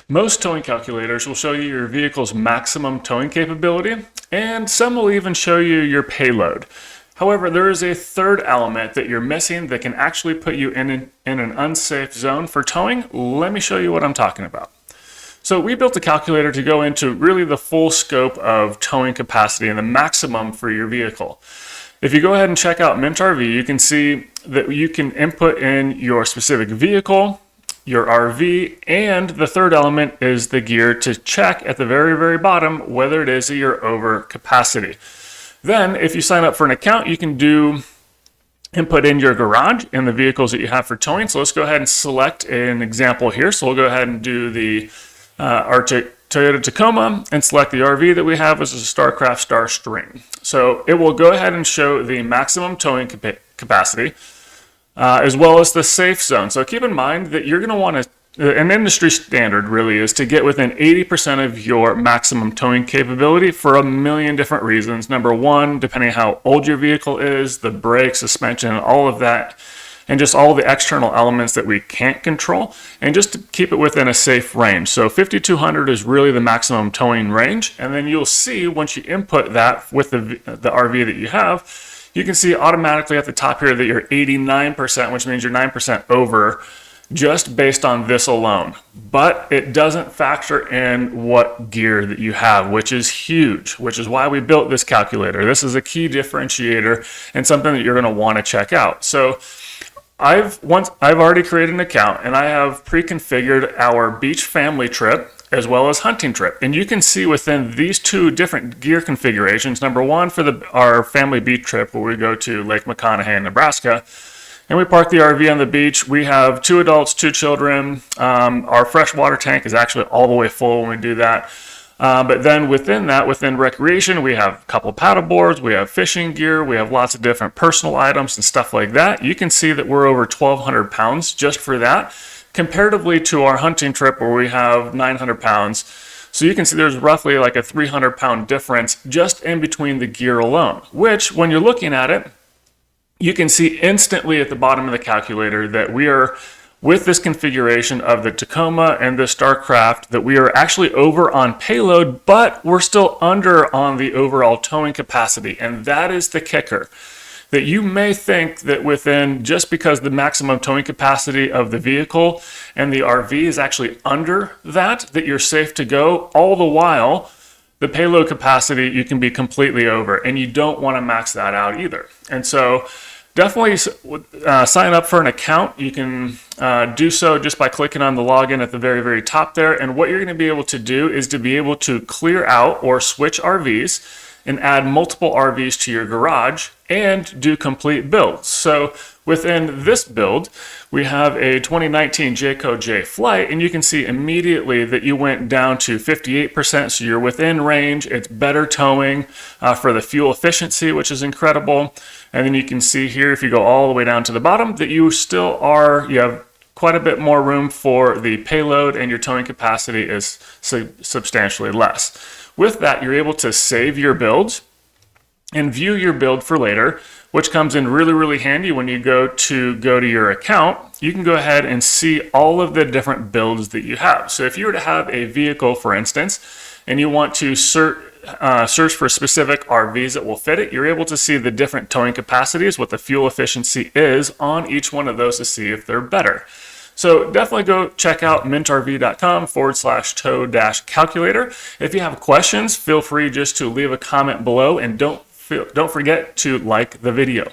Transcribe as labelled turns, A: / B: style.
A: Most towing calculators will show you your vehicle's maximum towing capability, and some will even show you your payload. However, there is a third element that you're missing that can actually put you in an unsafe zone for towing. Let me show you what I'm talking about. So we built a calculator to go into really the full scope of towing capacity and the maximum for your vehicle. If you go ahead and check out MintRV, you can see that you can input in your specific vehicle, your RV, and the third element is the gear to check at the very, very bottom whether it is that you're over capacity. Then, if you sign up for an account, you can input in your garage and the vehicles that you have for towing. So let's go ahead and select an example here. So we'll go ahead and do our Toyota Tacoma and select the RV that we have, which is a Starcraft Starstream. So it will go ahead and show the maximum towing capacity, as well as the safe zone. So keep in mind that you're going to want to, an industry standard really is to get within 80% of your maximum towing capability for a million different reasons. Number one, depending on how old your vehicle is, the brakes, suspension, all of that, and just all the external elements that we can't control, and just to keep it within a safe range. So 5,200 is really the maximum towing range, and then you'll see once you input that with the RV that you have, you can see automatically at the top here that you're 89%, which means you're 9% over just based on this alone. But it doesn't factor in what gear that you have, which is huge, which is why we built this calculator. This is a key differentiator and something that you're going to want to check out. So I've already created an account and I have pre-configured our beach family trip as well as hunting trip. And you can see within these two different gear configurations, number one for our family beach trip where we go to Lake McConaughey in Nebraska, and we park the RV on the beach. We have 2 adults, 2 children. Our freshwater tank is actually all the way full when we do that. But then within that, within recreation, we have a couple paddle boards, we have fishing gear, we have lots of different personal items and stuff like that. You can see that we're over 1,200 pounds just for that, comparatively to our hunting trip where we have 900 pounds. So you can see there's roughly like a 300-pound difference just in between the gear alone, which when you're looking at it, you can see instantly at the bottom of the calculator that we are, with this configuration of the Tacoma and the Starcraft, that we are actually over on payload, but we're still under on the overall towing capacity. And that is the kicker. That you may think that within, just because the maximum towing capacity of the vehicle and the RV is actually under that you're safe to go, all the while, the payload capacity you can be completely over, and you don't want to max that out either. And so definitely sign up for an account. You can do so just by clicking on the login at the very, very top there. And what you're going to be able to do is to be able to clear out or switch RVs and add multiple RVs to your garage and do complete builds. So within this build, we have a 2019 Jayco J Flight, and you can see immediately that you went down to 58%, so you're within range. It's better towing for the fuel efficiency, which is incredible. And then you can see here, if you go all the way down to the bottom, that you have quite a bit more room for the payload, and your towing capacity is substantially less. With that, you're able to save your builds and view your build for later, which comes in really, really handy when you go to your account. You can go ahead and see all of the different builds that you have. So if you were to have a vehicle, for instance, and you want to search for specific RVs that will fit it, you're able to see the different towing capacities, what the fuel efficiency is on each one of those to see if they're better. So definitely go check out mintrv.com/tow-calculator. If you have questions, feel free just to leave a comment below, and don't forget to like the video.